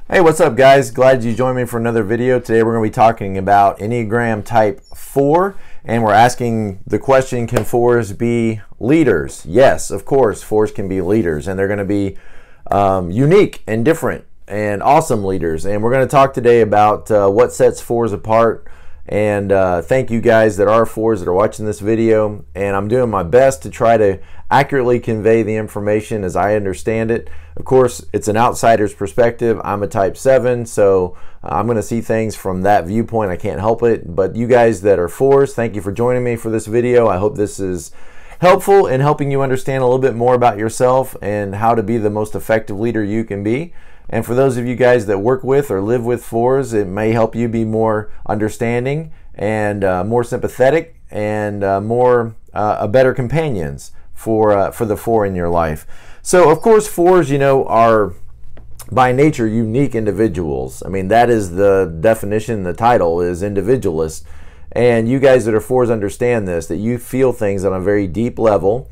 Hey, what's up guys? Glad you joined me for another video. Today we're going to be talking about Enneagram Type 4, and we're asking the question, can 4s be leaders? Yes, of course, 4s can be leaders, and they're going to be unique and different and awesome leaders. And we're going to talk today about what sets 4s apart. And thank you guys that are 4s that are watching this video, and I'm doing my best to try to accurately convey the information as I understand it. Of course, it's an outsider's perspective. I'm a Type 7, so I'm going to see things from that viewpoint. I can't help it. But you guys that are 4s, thank you for joining me for this video. I hope this is helpful in helping you understand a little bit more about yourself and how to be the most effective leader you can be. And for those of you guys that work with or live with 4s, it may help you be more understanding and more sympathetic and better companions for the 4 in your life. So of course 4s, you know, are by nature unique individuals. I mean, that is the definition. The title is individualist. And you guys that are 4s understand this, that you feel things on a very deep level.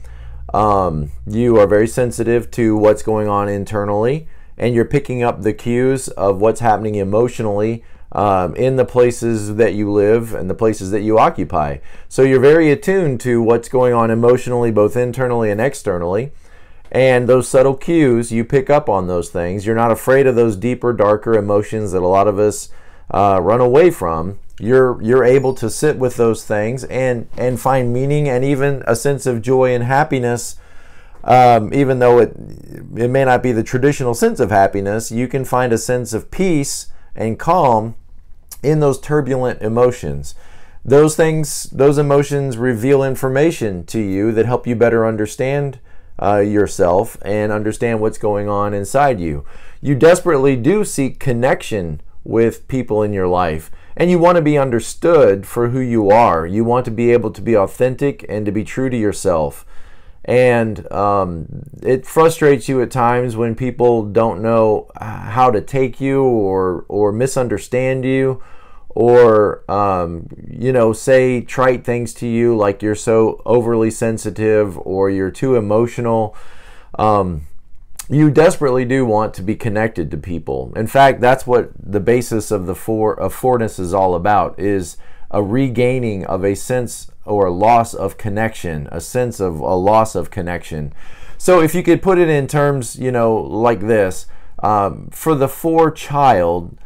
You are very sensitive to what's going on internally, and you're picking up the cues of what's happening emotionally in the places that you live and the places that you occupy. So you're very attuned to what's going on emotionally, both internally and externally. And those subtle cues, you pick up on those things. You're not afraid of those deeper, darker emotions that a lot of us run away from. You're able to sit with those things and find meaning and even a sense of joy and happiness. Even though it may not be the traditional sense of happiness, you can find a sense of peace and calm in those turbulent emotions. Those emotions reveal information to you that help you better understand yourself and understand what's going on inside you. You desperately do seek connection with people in your life, and you want to be understood for who you are. You want to be able to be authentic and to be true to yourself. And it frustrates you at times when people don't know how to take you or misunderstand you, or you know, say trite things to you like you're so overly sensitive or you're too emotional. You desperately do want to be connected to people. In fact, that's what the basis of the 4ness is all about, is a regaining of a sense or a loss of connection, a sense of a loss of connection. So if you could put it in terms, you know, like this, for the 4 child,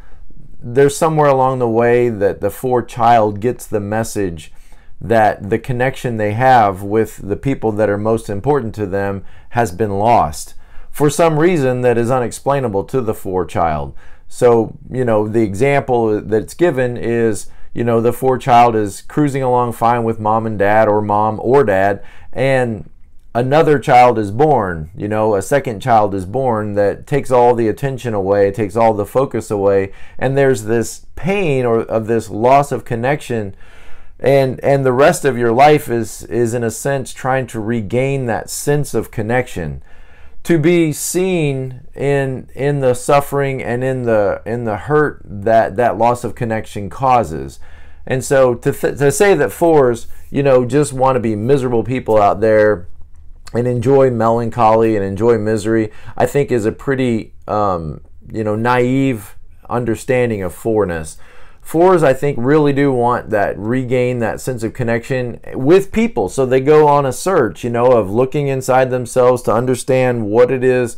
there's somewhere along the way that the 4 child gets the message that the connection they have with the people that are most important to them has been lost for some reason that is unexplainable to the 4 child. So, you know, the example that's given is, you know, the 4 child is cruising along fine with mom and dad, or mom or dad, and another child is born, you know, a second child is born that takes all the attention away, takes all the focus away, and there's this pain or of this loss of connection, and the rest of your life is in a sense trying to regain that sense of connection, to be seen in the suffering and in the hurt that loss of connection causes. And so to say that 4s, you know, just want to be miserable people out there and enjoy melancholy and enjoy misery, I think is a pretty you know, naive understanding of 4ness. 4s, I think, really do want that, regain that sense of connection with people. So they go on a search, you know, of looking inside themselves to understand what it is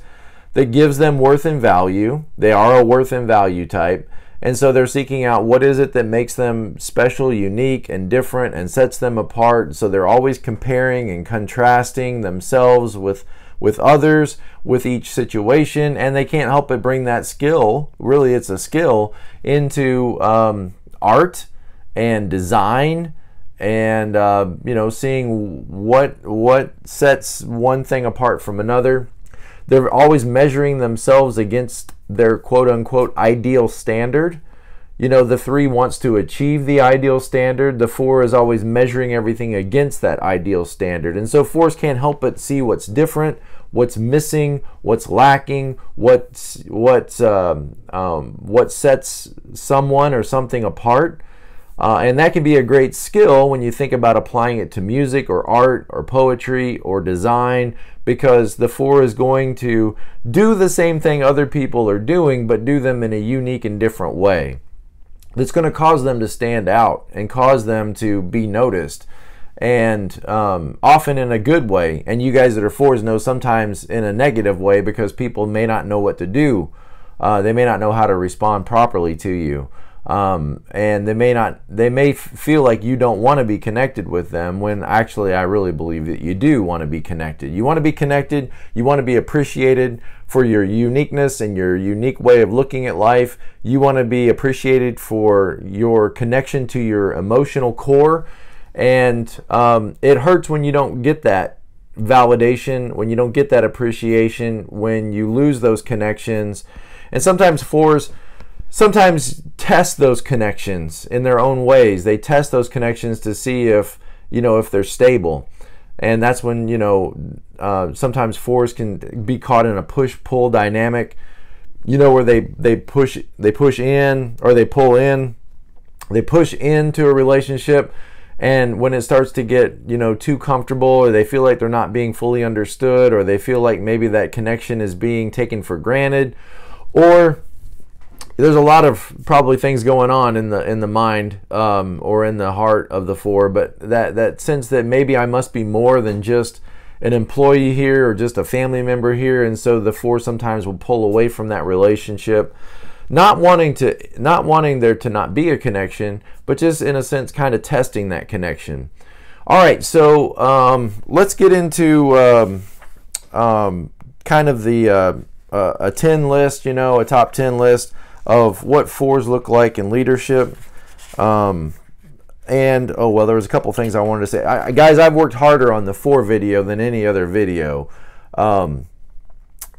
that gives them worth and value. They are a worth and value type. And so they're seeking out what is it that makes them special, unique, and different and sets them apart. So they're always comparing and contrasting themselves with others, with each situation, and they can't help but bring that skill, really it's a skill, into art and design, and you know, seeing what sets one thing apart from another. They're always measuring themselves against their quote-unquote ideal standard. You know, the 3 wants to achieve the ideal standard. The 4 is always measuring everything against that ideal standard. And so 4s can't help but see what's different, what's missing, what's lacking, what sets someone or something apart. And that can be a great skill when you think about applying it to music or art or poetry or design, because the 4 is going to do the same thing other people are doing, but do them in a unique and different way. That's going to cause them to stand out and cause them to be noticed, and often in a good way. And you guys that are 4s know sometimes in a negative way, because people may not know what to do. They may not know how to respond properly to you. And they may feel like you don't want to be connected with them, when actually I really believe that you do want to be connected. You want to be connected, you want to be appreciated for your uniqueness and your unique way of looking at life. You want to be appreciated for your connection to your emotional core. And it hurts when you don't get that validation, when you don't get that appreciation, when you lose those connections. And sometimes 4s test those connections in their own ways. They test those connections to see if, if they're stable. And that's when, sometimes 4s can be caught in a push-pull dynamic, where they push in, or they pull in, they push into a relationship. And when it starts to get, too comfortable, or they feel like they're not being fully understood, or they feel like maybe that connection is being taken for granted, or there's a lot of probably things going on in the mind or in the heart of the 4, but that sense that maybe I must be more than just an employee here or just a family member here, and so the 4 sometimes will pull away from that relationship, not wanting there to not be a connection, but just in a sense kind of testing that connection. All right, so let's get into kind of the a 10 list, a top 10 list of what 4s look like in leadership. And oh well, there was a couple things I wanted to say. Guys, I've worked harder on the 4 video than any other video.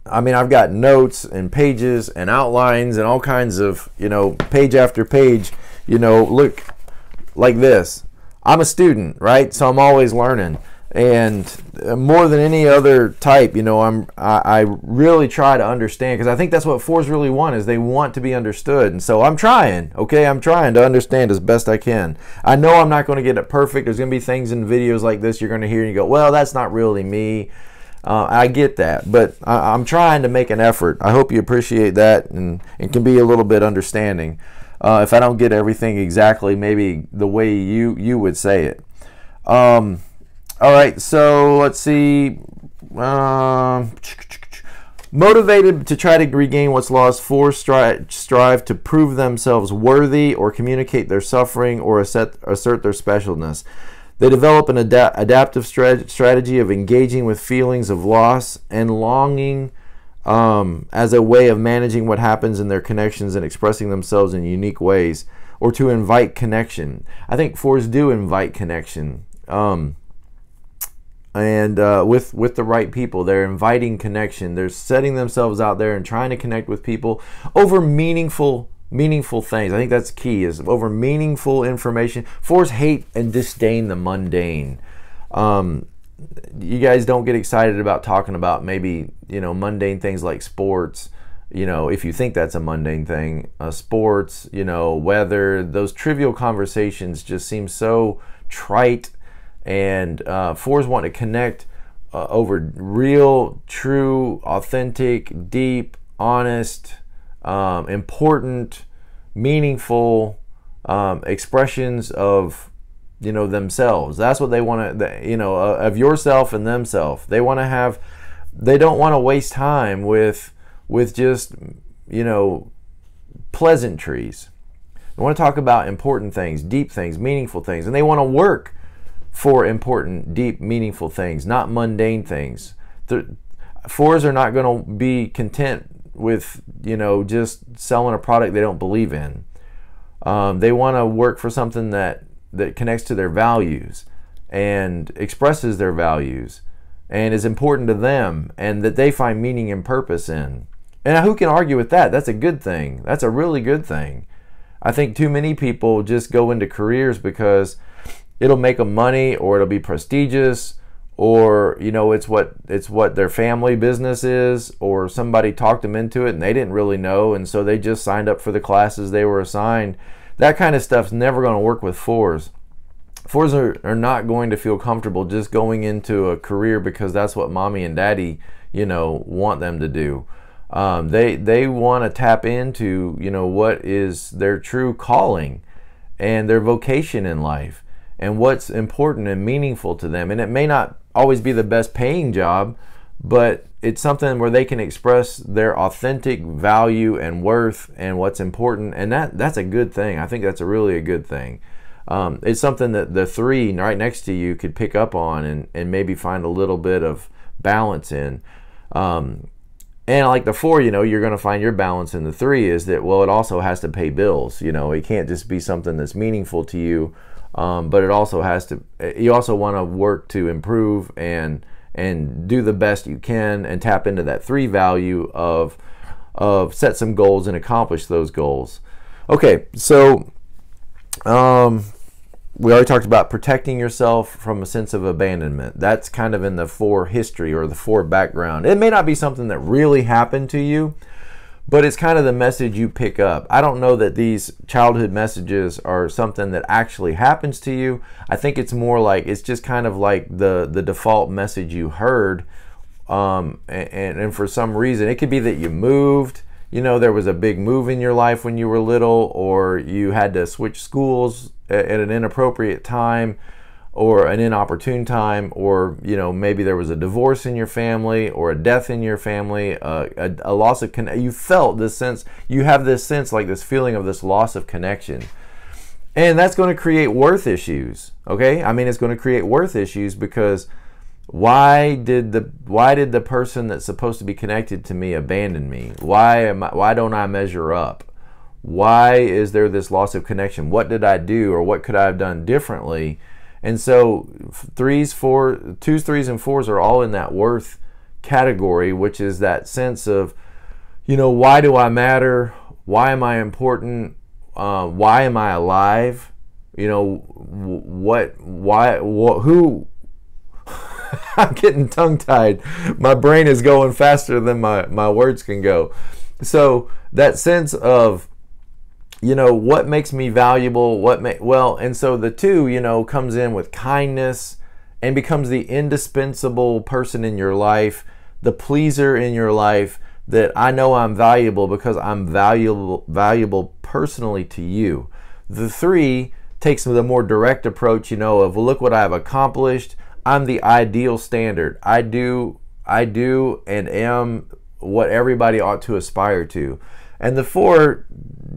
I mean, I've got notes and pages and outlines and all kinds of, page after page, look like this. I'm a student, right? So I'm always learning. And more than any other type, I really try to understand, because I think that's what 4s really want, is they want to be understood. And so I'm trying, okay? I'm trying to understand as best I can. I know I'm not going to get it perfect. There's going to be things in videos like this you're going to hear and you go, well, that's not really me. I get that, but I'm trying to make an effort. I hope you appreciate that and can be a little bit understanding. If I don't get everything exactly, maybe the way you would say it. All right, so let's see. Motivated to try to regain what's lost, 4s strive to prove themselves worthy or communicate their suffering or assert their specialness. They develop an adaptive strategy of engaging with feelings of loss and longing as a way of managing what happens in their connections and expressing themselves in unique ways, or to invite connection. I think 4s do invite connection. And with the right people, they're inviting connection. They're setting themselves out there and trying to connect with people over meaningful things. I think that's key, is over meaningful information. 4s hate and disdain the mundane. You guys don't get excited about talking about maybe, mundane things like sports, if you think that's a mundane thing. Sports, weather, those trivial conversations just seem so trite. And 4s want to connect over real, true, authentic, deep, honest, important, meaningful expressions of, themselves. That's what they want to, of yourself and themselves. They want to have, they don't want to waste time with just, pleasantries. They want to talk about important things, deep things, meaningful things, and they want to work for important, deep, meaningful things, not mundane things. 4s are not going to be content with, just selling a product they don't believe in. They want to work for something that connects to their values and expresses their values and is important to them and that they find meaning and purpose in. And who can argue with that? That's a good thing. That's a really good thing. I think too many people just go into careers because it'll make them money, or it'll be prestigious, or it's what their family business is, or somebody talked them into it and they didn't really know, and so they just signed up for the classes they were assigned. that kind of stuff's never going to work with 4s. 4s are not going to feel comfortable just going into a career because that's what mommy and daddy, you know, want them to do. They want to tap into, you know, what is their true calling and their vocation in life and what's important and meaningful to them. And it may not always be the best paying job, but it's something where they can express their authentic value and worth and what's important, and that's a good thing. I think that's a good thing. It's something that the 3 right next to you could pick up on and maybe find a little bit of balance in. And like the 4, you know, you're going to find your balance in the 3 is that, well, it also has to pay bills. You know, it can't just be something that's meaningful to you, but it also has to, you also want to work to improve and do the best you can and tap into that 3 value of set some goals and accomplish those goals. Okay, so we already talked about protecting yourself from a sense of abandonment. That's kind of in the 4 history or the 4 background. It may not be something that really happened to you, but it's kind of the message you pick up. I don't know that these childhood messages are something that actually happens to you. I think it's more like, it's just kind of like the default message you heard. And for some reason, it could be that you moved, you know, there was a big move in your life when you were little, or you had to switch schools at an inappropriate time or an inopportune time, or, you know, maybe there was a divorce in your family or a death in your family, a loss of you felt this sense, you have this sense, like this feeling of this loss of connection. And that's going to create worth issues, okay? I mean, it's going to create worth issues because why did the person that's supposed to be connected to me abandon me? Why don't I measure up? Why is there this loss of connection? What did I do, or what could I have done differently? And so 2s, 3s, and 4s are all in that worth category, which is that sense of, you know, why do I matter? Why am I important? Why am I alive? You know, who? I'm getting tongue-tied. My brain is going faster than my words can go. So that sense of, you know, what makes me valuable, well, and so the 2, you know, comes in with kindness and becomes the indispensable person in your life, the pleaser in your life, that I know I'm valuable because I'm valuable personally to you. The 3 takes the more direct approach, you know, of, well, look what I've accomplished. I'm the ideal standard. I do and am what everybody ought to aspire to. And the 4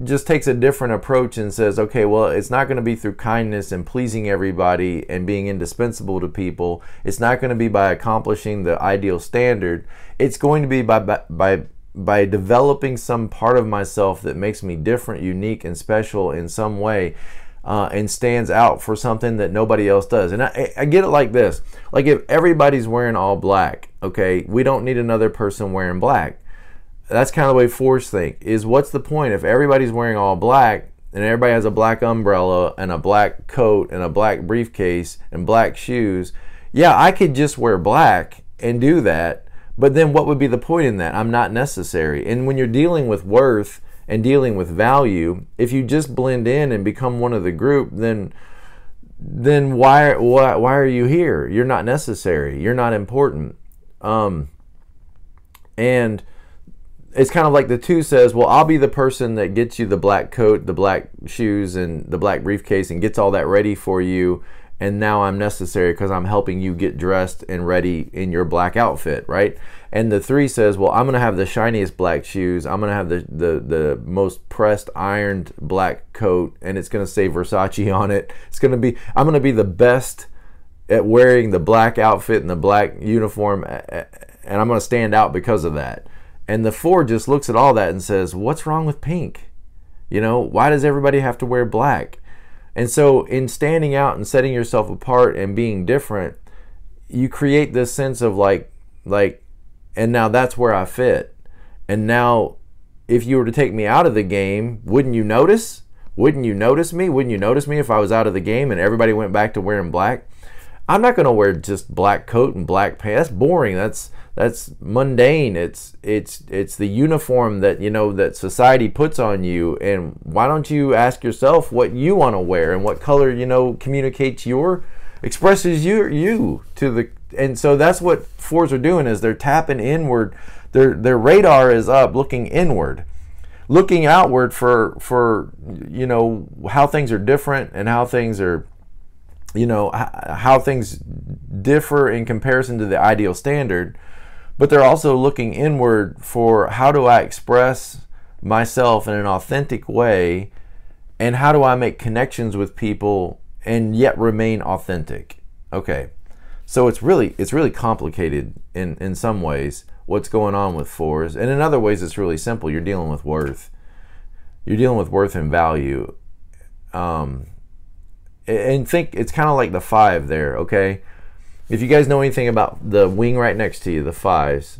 just takes a different approach and says, okay, well, it's not going to be through kindness and pleasing everybody and being indispensable to people. It's not going to be by accomplishing the ideal standard. It's going to be by developing some part of myself that makes me different, unique, and special in some way, and stands out for something that nobody else does. And I get it like this. Like, if everybody's wearing all black, okay, we don't need another person wearing black. That's kind of the way 4s think, is what's the point if everybody's wearing all black and everybody has a black umbrella and a black coat and a black briefcase and black shoes? Yeah, I could just wear black and do that, but then what would be the point in that? I'm not necessary. And when you're dealing with worth and dealing with value, if you just blend in and become one of the group, then why are you here? You're not necessary. You're not important. And it's kind of like the 2 says, well, I'll be the person that gets you the black coat, the black shoes, and the black briefcase and gets all that ready for you. And now I'm necessary because I'm helping you get dressed and ready in your black outfit, right? And the 3 says, well, I'm going to have the shiniest black shoes. I'm going to have the most pressed, ironed black coat, and it's going to say Versace on it. I'm going to be the best at wearing the black outfit and the black uniform, and I'm going to stand out because of that. And the 4 just looks at all that and says, what's wrong with pink? You know, why does everybody have to wear black? And so in standing out and setting yourself apart and being different, you create this sense of like, and now that's where I fit. And now if you were to take me out of the game, wouldn't you notice? Wouldn't you notice me? Wouldn't you notice me if I was out of the game and everybody went back to wearing black? I'm not going to wear just black coat and black pants. That's boring. That's mundane. It's the uniform that, you know, that society puts on you. And why don't you ask yourself what you want to wear and what color, you know, communicates expresses you to the. And so that's what 4s are doing, is they're tapping inward. Their radar is up, looking inward, looking outward for you know, how things are different and how things are, you know, how things differ in comparison to the ideal standard. But they're also looking inward for, how do I express myself in an authentic way, and how do I make connections with people and yet remain authentic? Okay, so it's really complicated in some ways, what's going on with 4s, and in other ways it's really simple. You're dealing with worth. You're dealing with worth and value. And think it's kind of like the 5 there, okay? If you guys know anything about the wing right next to you, the 5s.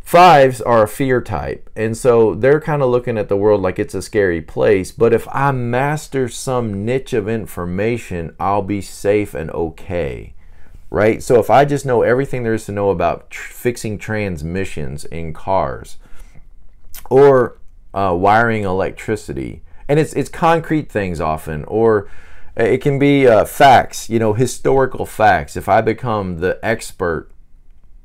5s are a fear type, and so they're kind of looking at the world like it's a scary place. But if I master some niche of information, I'll be safe and okay, right? So if I just know everything there is to know about fixing transmissions in cars, or wiring electricity, and it's concrete things often, or it can be facts, you know, historical facts. If I become the expert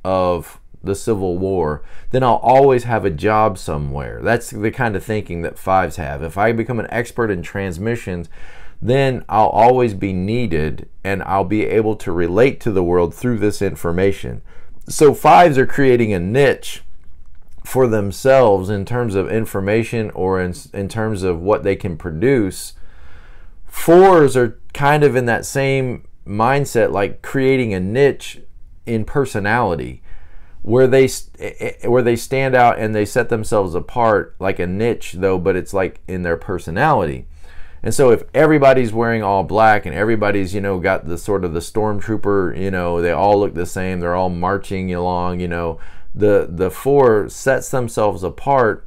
of the Civil War, then I'll always have a job somewhere. That's the kind of thinking that 5s have. If I become an expert in transmissions, then I'll always be needed, and I'll be able to relate to the world through this information. So 5s are creating a niche for themselves in terms of information, or in terms of what they can produce. 4s are kind of in that same mindset, like creating a niche in personality, where they stand out and they set themselves apart, like a niche though, but it's like in their personality. And so if everybody's wearing all black and everybody's, you know, got the sort of the stormtrooper, you know, they all look the same, they're all marching along, you know, the 4 sets themselves apart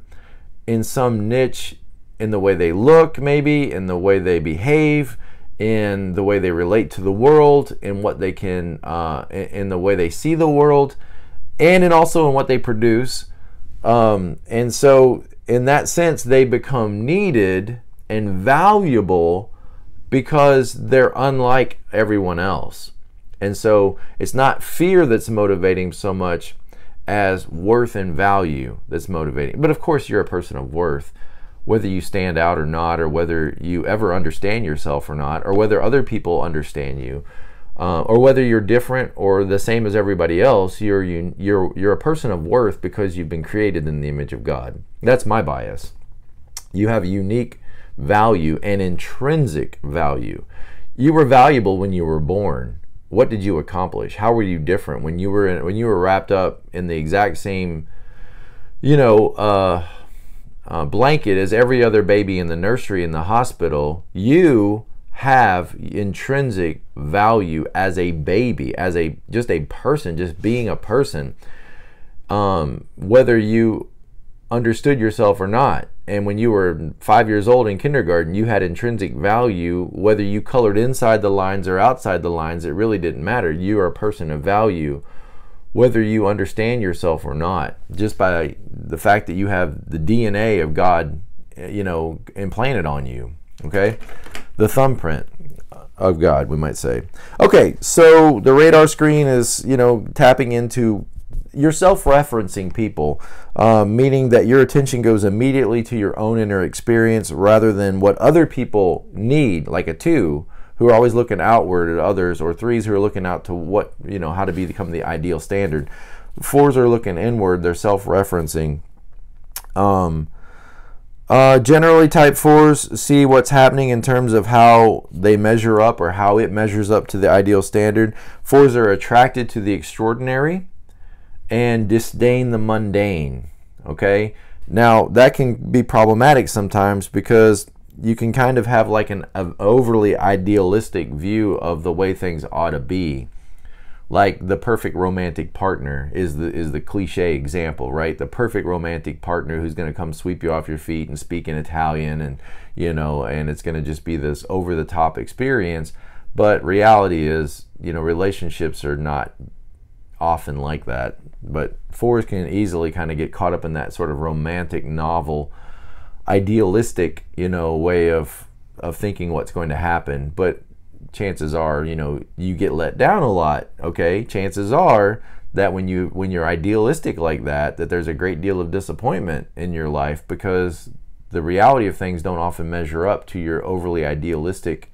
in some niche, in the way they look, maybe in the way they behave, in the way they relate to the world, in what they can, in the way they see the world, and also in what they produce. And so in that sense, they become needed and valuable because they're unlike everyone else. And so it's not fear that's motivating so much as worth and value that's motivating. But of course, you're a person of worth, whether you stand out or not, or whether you ever understand yourself or not, or whether other people understand you, or whether you're different or the same as everybody else. You're a person of worth because you've been created in the image of God. That's my bias. You have unique value and intrinsic value. You were valuable when you were born. What did you accomplish? How were you different when you were wrapped up in the exact same, you know, blanket as every other baby in the nursery, in the hospital? You have intrinsic value as a baby, as just a person, just being a person, whether you understood yourself or not. And when you were 5 years old in kindergarten, you had intrinsic value, whether you colored inside the lines or outside the lines. It really didn't matter. You are a person of value, whether you understand yourself or not, just by the fact that you have the DNA of God, you know, implanted on you. Okay, the thumbprint of God, we might say. Okay, so the radar screen is, you know, tapping into your self-referencing people, meaning that your attention goes immediately to your own inner experience rather than what other people need, like a 2 who are always looking outward at others, or 3s who are looking out to what, you know, how to become the ideal standard. 4s are looking inward, they're self-referencing. Generally, type 4s see what's happening in terms of how they measure up, or how it measures up to the ideal standard. 4s are attracted to the extraordinary and disdain the mundane. Okay, now that can be problematic sometimes, because you can kind of have like an overly idealistic view of the way things ought to be. Like the perfect romantic partner is the cliche example, right? The perfect romantic partner who's going to come sweep you off your feet and speak in Italian, and, you know, and it's going to just be this over the top experience. But reality is, relationships are not often like that. But 4s can easily kind of get caught up in that sort of romantic novel, idealistic, way of thinking what's going to happen. But chances are, you get let down a lot. Okay, chances are that when you're idealistic like that, there's a great deal of disappointment in your life, because the reality of things don't often measure up to your overly idealistic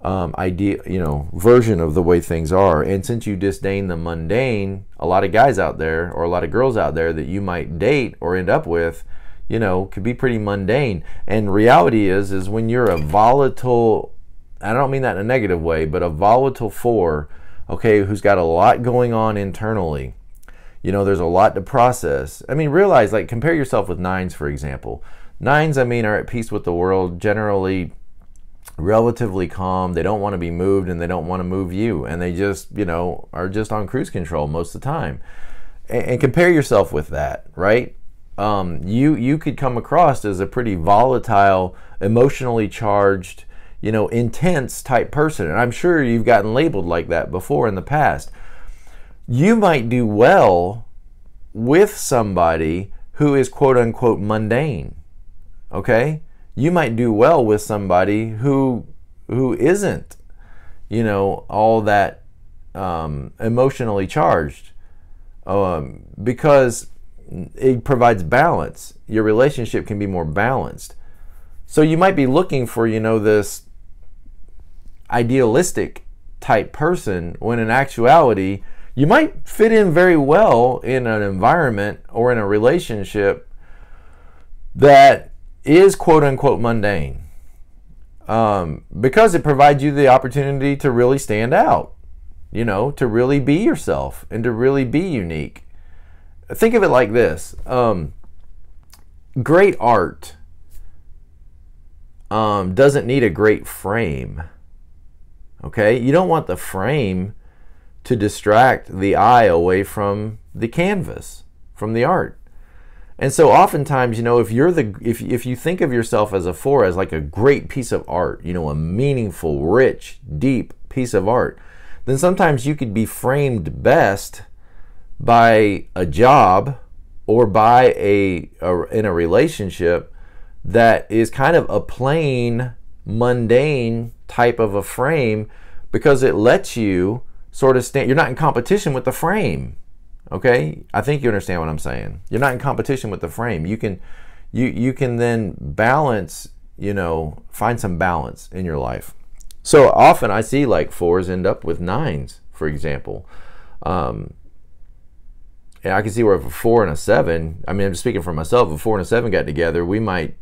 version of the way things are. And since you disdain the mundane, a lot of guys out there, or a lot of girls out there that you might date or end up with, could be pretty mundane. And reality is when you're a volatile, I don't mean that in a negative way, but a volatile 4, okay, who's got a lot going on internally, there's a lot to process. I mean, realize, like, compare yourself with 9s, for example. 9s, are at peace with the world, generally relatively calm. They don't want to be moved, and they don't want to move you, and they just are just on cruise control most of the time. And compare yourself with that, right? You could come across as a pretty volatile, emotionally charged, intense type person, and I'm sure you've gotten labeled like that before in the past. You might do well with somebody who is quote unquote mundane. Okay, you might do well with somebody who isn't, all that emotionally charged, because it provides balance. Your relationship can be more balanced. So you might be looking for, this idealistic type person, when in actuality, you might fit in very well in an environment or in a relationship that is quote unquote mundane, because it provides you the opportunity to really stand out, to really be yourself and to really be unique. Think of it like this. Great art doesn't need a great frame. Okay, you don't want the frame to distract the eye away from the canvas, from the art. And so oftentimes, if you think of yourself as a 4 as like a great piece of art, a meaningful, rich, deep piece of art, then sometimes you could be framed best by a job or by in a relationship that is kind of a plain, mundane type of a frame, because it lets you sort of stand. You're not in competition with the frame. Okay, I think you understand what I'm saying. You're not in competition with the frame. You can then balance, find some balance in your life. So often I see like 4s end up with 9s, for example. And I can see where if a 4 and a 7, I'm just speaking for myself, if a 4 and a 7 got together, we might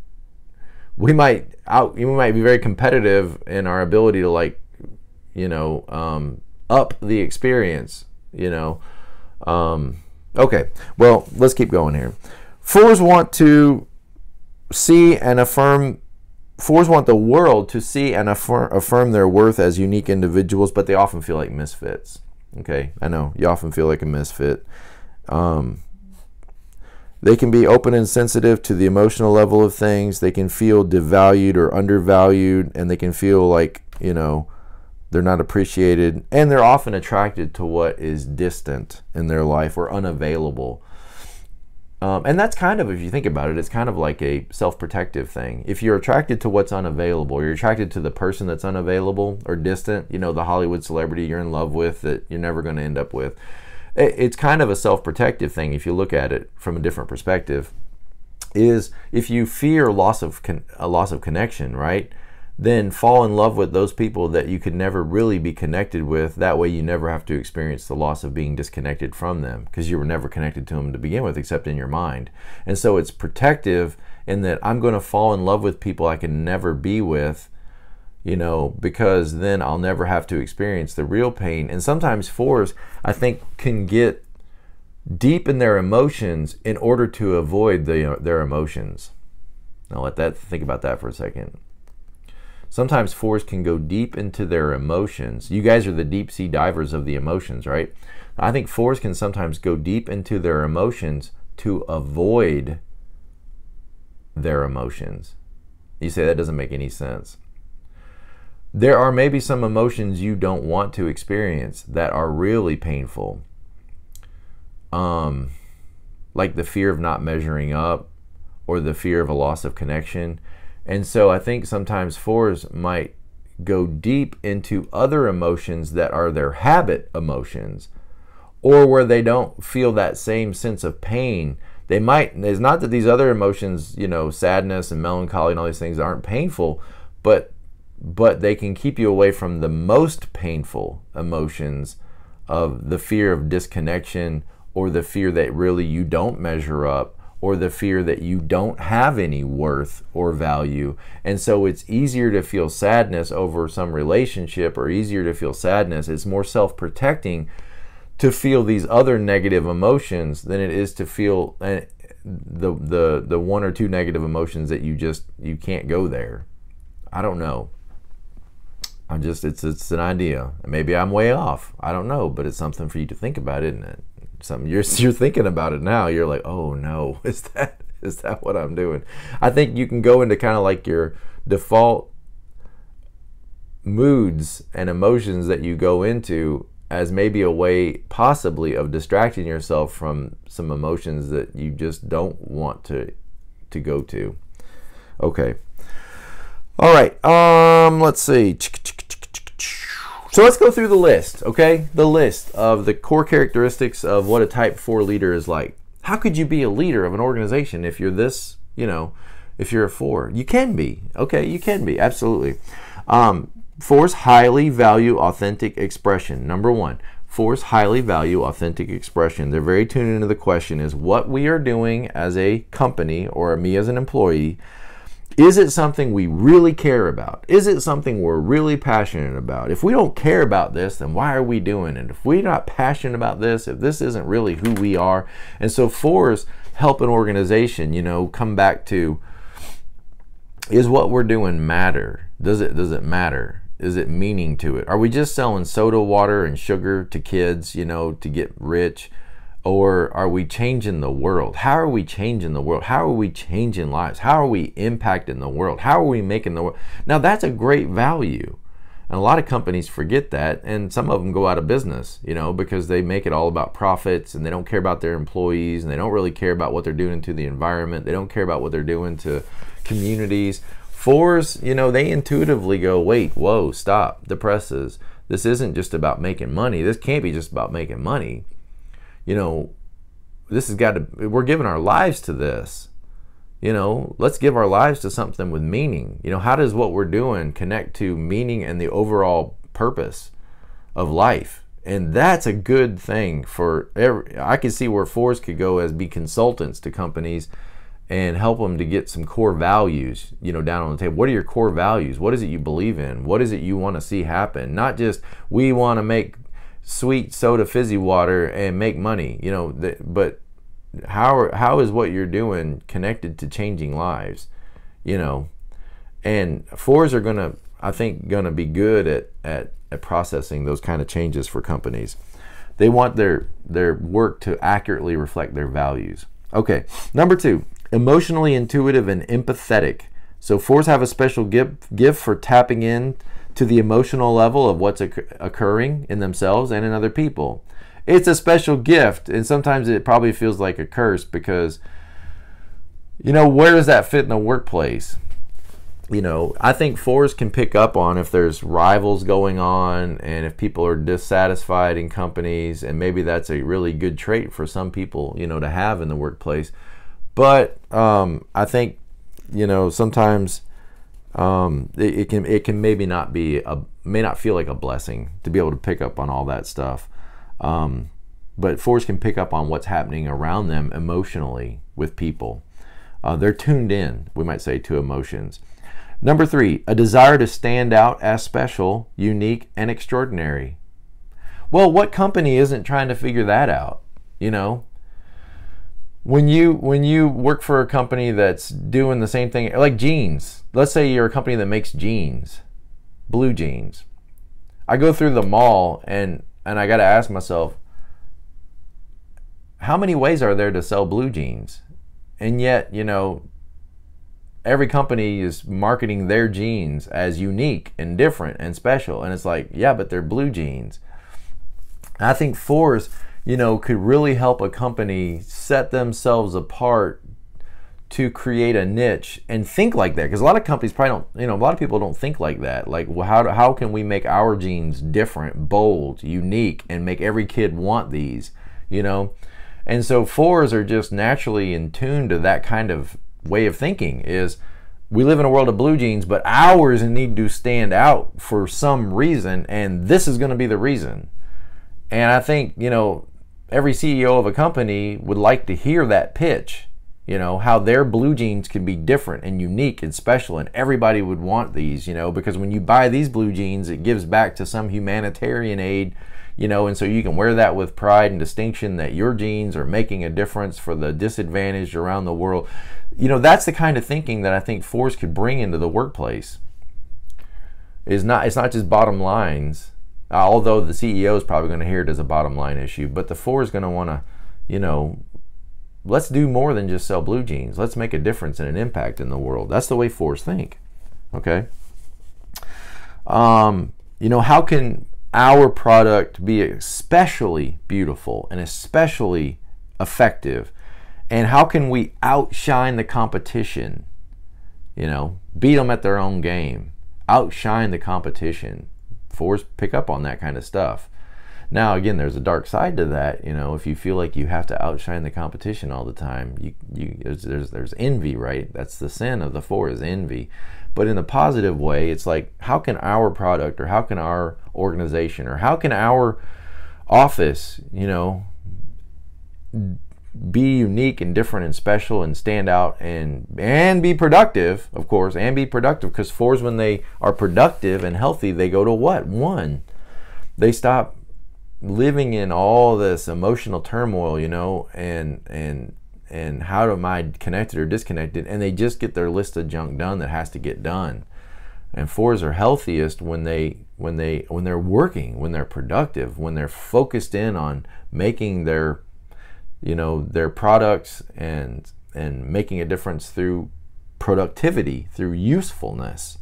be very competitive in our ability to up the experience, Okay, well, let's keep going here. 4s want to see and affirm. 4s want the world to see and affirm their worth as unique individuals, but they often feel like misfits. Okay, I know you often feel like a misfit. They can be open and sensitive to the emotional level of things. They can feel devalued or undervalued, and they can feel like, they're not appreciated, and they're often attracted to what is distant in their life or unavailable. And that's kind of, if you think about it, it's kind of like a self-protective thing. If you're attracted to what's unavailable, you're attracted to the person that's unavailable or distant, the Hollywood celebrity you're in love with that you're never going to end up with. It's kind of a self-protective thing if you look at it from a different perspective. Is if you fear a loss of connection, right? Then fall in love with those people that you could never really be connected with. That way you never have to experience the loss of being disconnected from them, because you were never connected to them to begin with, except in your mind. And so it's protective in that I'm going to fall in love with people I can never be with, because then I'll never have to experience the real pain. And sometimes 4s, I think, can get deep in their emotions in order to avoid their emotions. Now think about that for a second. Sometimes 4s can go deep into their emotions. You guys are the deep sea divers of the emotions, right? I think 4s can sometimes go deep into their emotions to avoid their emotions. You say that doesn't make any sense. there are maybe some emotions you don't want to experience that are really painful. Like the fear of not measuring up or the fear of a loss of connection. And so I think sometimes 4s might go deep into other emotions that are their habit emotions, or where they don't feel that same sense of pain. They might, it's not that these other emotions, you know, sadness and melancholy and all these things aren't painful, but they can keep you away from the most painful emotions of the fear of disconnection, or the fear that really you don't measure up, or the fear that you don't have any worth or value. And so it's easier to feel sadness over some relationship, or easier to feel sadness. It's more self-protecting to feel these other negative emotions than it is to feel the one or two negative emotions that you can't go there. I don't know. It's an idea. Maybe I'm way off. I don't know, but it's something for you to think about, isn't it? Something you're thinking about it now. You're like, oh no, is that what I'm doing? I think you can go into kind of like your default moods and emotions that you go into as maybe a way possibly of distracting yourself from some emotions that you just don't want to go to. Okay. All right. Let's see. So let's go through the list, okay? The list of the core characteristics of what a type 4 leader is like. How could you be a leader of an organization if you're this, you know, if you're a 4? You can be, okay? You can be, absolutely. 4s highly value authentic expression. Number 1, 4s highly value authentic expression. They're very tuned into the question is what we are doing as a company or me as an employee. Is it something we really care about? Is it something we're really passionate about? If we don't care about this, then why are we doing it? If we're not passionate about this, if this isn't really who we are. And so 4s help an organization, you know, come back to, is what we're doing matter? Does it matter? Is it meaning to it? Are we just selling soda water and sugar to kids, you know, to get rich? Or are we changing the world? How are we changing the world? How are we changing lives? How are we impacting the world? How are we making the world? Now that's a great value. And a lot of companies forget that, and some of them go out of business, you know, because they make it all about profits, and they don't care about their employees, and they don't really care about what they're doing to the environment. They don't care about what they're doing to communities. 4s, you know, they intuitively go, wait, whoa, stop, the presses. This isn't just about making money. This can't be just about making money. You know, this has got to, we're giving our lives to this. You know, let's give our lives to something with meaning. You know, how does what we're doing connect to meaning and the overall purpose of life? And that's a good thing for I can see where 4s could go as be consultants to companies and help them to get some core values, you know, down on the table. What are your core values? What is it you believe in? What is it you want to see happen? Not just, we want to make sweet soda fizzy water and make money, you know, but how is what you're doing connected to changing lives, you know? And 4s are gonna, I think, gonna be good at processing those kind of changes for companies. They want their work to accurately reflect their values. Okay, number 2, emotionally intuitive and empathetic. So 4s have a special gift for tapping in to the emotional level of what's occurring in themselves and in other people. It's a special gift, and sometimes it probably feels like a curse because, you know, where does that fit in the workplace? You know, I think 4s can pick up on if there's rivals going on and if people are dissatisfied in companies, and maybe that's a really good trait for some people, you know, to have in the workplace. But I think, you know, sometimes it can maybe not be may not feel like a blessing to be able to pick up on all that stuff. But 4s can pick up on what's happening around them emotionally with people. They're tuned in, we might say, to emotions. Number 3, a desire to stand out as special, unique, and extraordinary. Well, what company isn't trying to figure that out? You know, when you work for a company that's doing the same thing, like jeans. Let's say you're a company that makes jeans, blue jeans. I go through the mall and I got to ask myself, how many ways are there to sell blue jeans? And yet, you know, every company is marketing their genes as unique and different and special. And it's like, yeah, but they're blue genes. I think 4's, you know, could really help a company set themselves apart to create a niche and think like that. Because a lot of companies probably don't, you know, a lot of people don't think like that. Like, well, how can we make our genes different, bold, unique, and make every kid want these, you know? And so 4's are just naturally in tune to that kind of way of thinking. Is we live in a world of blue genes, but ours need to stand out for some reason, and this is going to be the reason. And I think, you know, every CEO of a company would like to hear that pitch, you know, how their blue genes can be different and unique and special, and everybody would want these, you know, because when you buy these blue genes, it gives back to some humanitarian aid, you know, and so you can wear that with pride and distinction that your genes are making a difference for the disadvantaged around the world. You know, that's the kind of thinking that I think 4's could bring into the workplace. It's not just bottom lines, although the CEO is probably going to hear it as a bottom line issue, but the 4 is going to want to, you know, let's do more than just sell blue jeans. Let's make a difference and an impact in the world. That's the way 4's think. Okay. You know, how can our product be especially beautiful and especially effective? And how can we outshine the competition? You know, beat them at their own game. Outshine the competition. 4's pick up on that kind of stuff. Now, again, there's a dark side to that. You know, if you feel like you have to outshine the competition all the time, there's envy, right? That's the sin of the 4 is envy. But in a positive way, it's like, how can our product, or how can our organization, or how can our office, you know, be unique and different and special and stand out and be productive, of course, and be productive, because 4's, when they are productive and healthy, they go to what? 1. They stop living in all this emotional turmoil, you know, and how am I connected or disconnected, and they just get their list of junk done that has to get done. And 4's are healthiest when they're working, when they're productive, when they're focused in on making their, you know, their products and making a difference through productivity, through usefulness.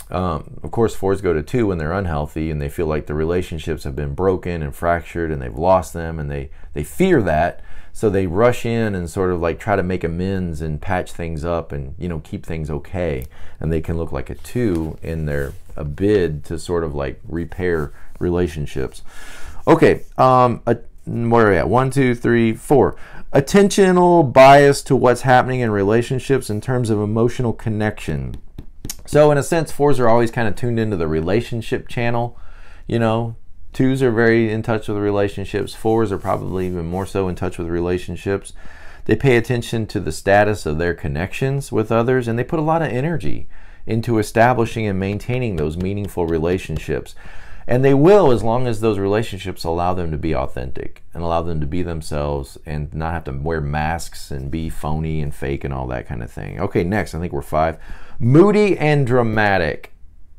Of course, 4's go to 2 when they're unhealthy and they feel like the relationships have been broken and fractured and they've lost them, and they fear that, so they rush in and sort of like try to make amends and patch things up and, you know, keep things okay. And they can look like a 2 in a bid to sort of like repair relationships. Okay, where are we at? 1, 2, 3, 4. Attentional bias to what's happening in relationships in terms of emotional connection. So in a sense, 4's are always kind of tuned into the relationship channel. You know, 2's are very in touch with the relationships. 4's are probably even more so in touch with relationships. They pay attention to the status of their connections with others, and they put a lot of energy into establishing and maintaining those meaningful relationships. And they will, as long as those relationships allow them to be authentic and allow them to be themselves and not have to wear masks and be phony and fake and all that kind of thing. Okay, next, I think we're 5. Moody and dramatic.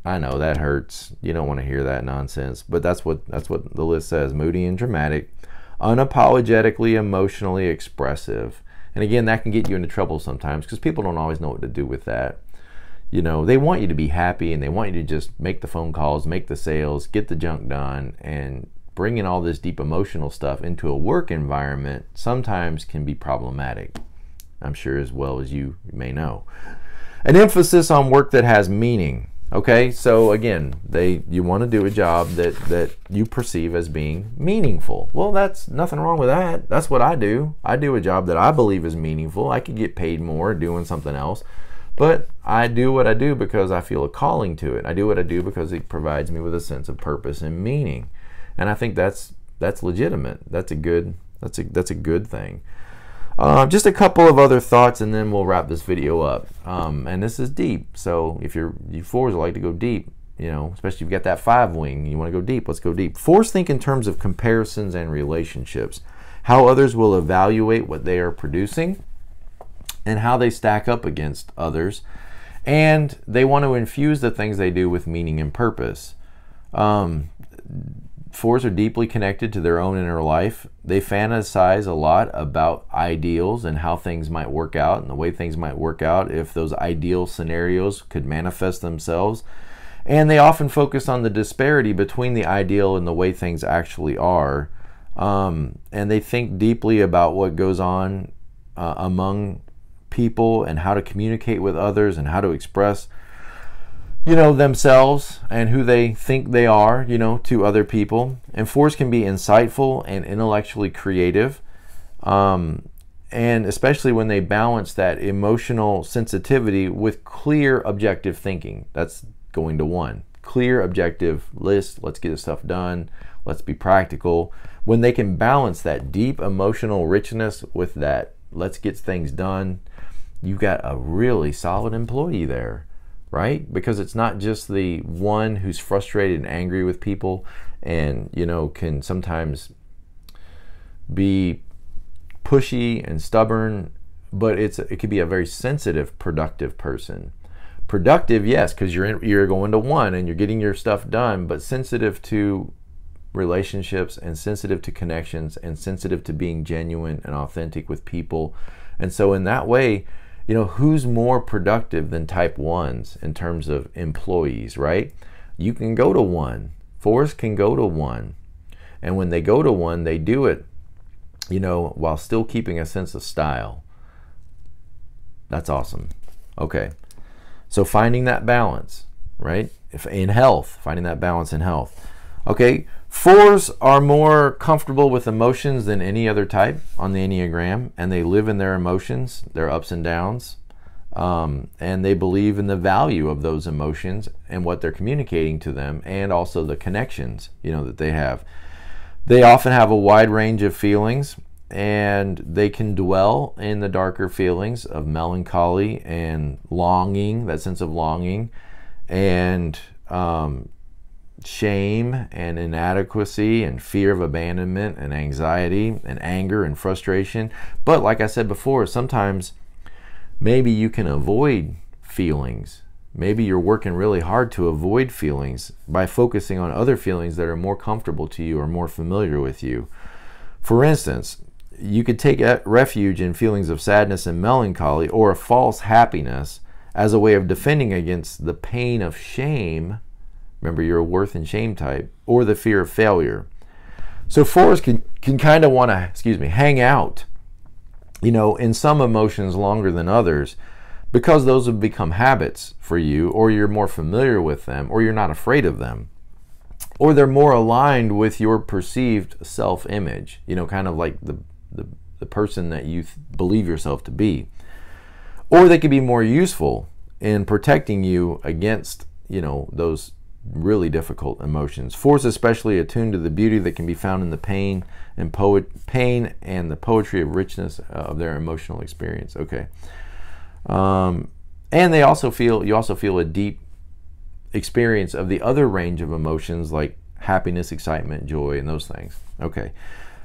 I know that hurts. You don't want to hear that nonsense, but that's what the list says. Moody and dramatic, unapologetically emotionally expressive. And again, that can get you into trouble sometimes because people don't always know what to do with that. You know, they want you to be happy and they want you to just make the phone calls, make the sales, get the junk done, and bringing all this deep emotional stuff into a work environment sometimes can be problematic, I'm sure, as well as you may know. An emphasis on work that has meaning. Okay, so again, you want to do a job that you perceive as being meaningful. Well, that's nothing wrong with that. That's what I do. I do a job that I believe is meaningful. I could get paid more doing something else, but I do what I do because I feel a calling to it. I do what I do because it provides me with a sense of purpose and meaning, and I think that's legitimate. That's a good thing. Just a couple of other thoughts, and then we'll wrap this video up. And this is deep, so if you 4's like to go deep, you know, especially if you've got that 5 wing, you want to go deep. Let's go deep. 4's think in terms of comparisons and relationships, how others will evaluate what they are producing, and how they stack up against others, and they want to infuse the things they do with meaning and purpose. 4s are deeply connected to their own inner life. They fantasize a lot about ideals and how things might work out and the way things might work out if those ideal scenarios could manifest themselves. And they often focus on the disparity between the ideal and the way things actually are. And they think deeply about what goes on among people and how to communicate with others and how to express, you know, themselves and who they think they are, you know, to other people. And 4s can be insightful and intellectually creative. And especially when they balance that emotional sensitivity with clear objective thinking. That's going to 1. Clear objective list, let's get this stuff done, let's be practical. When they can balance that deep emotional richness with that let's get things done, you've got a really solid employee there, right? Because it's not just the one who's frustrated and angry with people and, you know, can sometimes be pushy and stubborn, but it could be a very sensitive, productive person. Productive, yes, because you're going to 1 and you're getting your stuff done, but sensitive to relationships and sensitive to connections and sensitive to being genuine and authentic with people. And so in that way, you know, who's more productive than type 1s in terms of employees, right? You can go to 1. 4s can go to 1. And when they go to 1, they do it, you know, while still keeping a sense of style. That's awesome. Okay. So finding that balance, right? If in health, finding that balance in health. Okay, 4s are more comfortable with emotions than any other type on the Enneagram, and they live in their emotions, their ups and downs, and they believe in the value of those emotions and what they're communicating to them, and also the connections, you know, that they have. They often have a wide range of feelings, and they can dwell in the darker feelings of melancholy and longing, that sense of longing, and shame and inadequacy and fear of abandonment and anxiety and anger and frustration. But like I said before, sometimes maybe you can avoid feelings. Maybe you're working really hard to avoid feelings by focusing on other feelings that are more comfortable to you or more familiar with you. For instance, you could take refuge in feelings of sadness and melancholy or a false happiness as a way of defending against the pain of shame. Remember, you're a worth and shame type, or the fear of failure. So 4s can kind of want to, hang out, you know, in some emotions longer than others, because those have become habits for you, or you're more familiar with them, or you're not afraid of them, or they're more aligned with your perceived self-image, you know, kind of like the person that you believe yourself to be. Or they could be more useful in protecting you against, you know, those really difficult emotions. 4s especially attuned to the beauty that can be found in the pain and the poetry of richness of their emotional experience. Okay. And you also feel a deep experience of the other range of emotions like happiness, excitement, joy, and those things. Okay.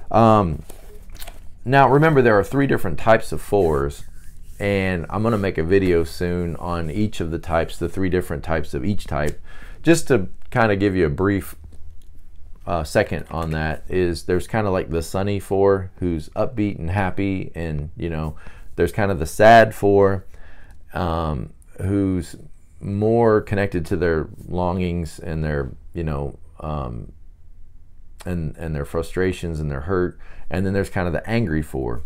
Now remember, there are 3 different types of 4s, and I'm going to make a video soon on each of the types, the 3 different types of each type. Just to kind of give you a brief second on that, is there's kind of like the sunny 4 who's upbeat and happy, and you know, there's kind of the sad 4 who's more connected to their longings and their, you know, and their frustrations and their hurt. And then there's kind of the angry 4.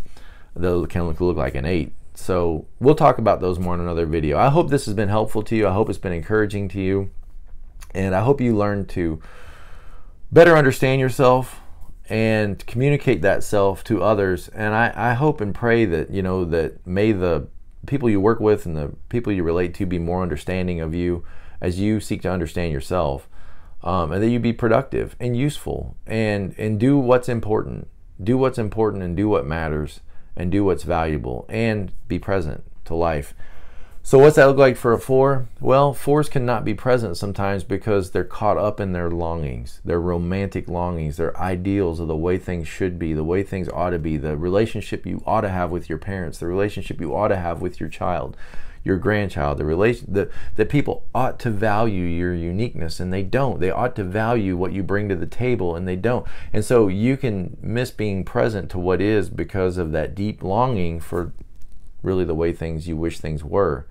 Those can look like an 8. So we'll talk about those more in another video. I hope this has been helpful to you. I hope it's been encouraging to you. And I hope you learn to better understand yourself and communicate that self to others. And I hope and pray that, you know, that may the people you work with and the people you relate to be more understanding of you as you seek to understand yourself. And that you be productive and useful and do what's important. Do what's important and do what matters and do what's valuable and be present to life. So what's that look like for a 4? Well, 4s cannot be present sometimes because they're caught up in their longings, their romantic longings, their ideals of the way things should be, the way things ought to be, the relationship you ought to have with your parents, the relationship you ought to have with your child. your grandchild, that people ought to value your uniqueness, and they don't. They ought to value what you bring to the table, and they don't. And so you can miss being present to what is because of that deep longing for really the way you wish things were.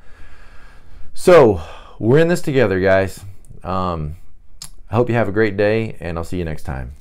So we're in this together, guys. I hope you have a great day, and I'll see you next time.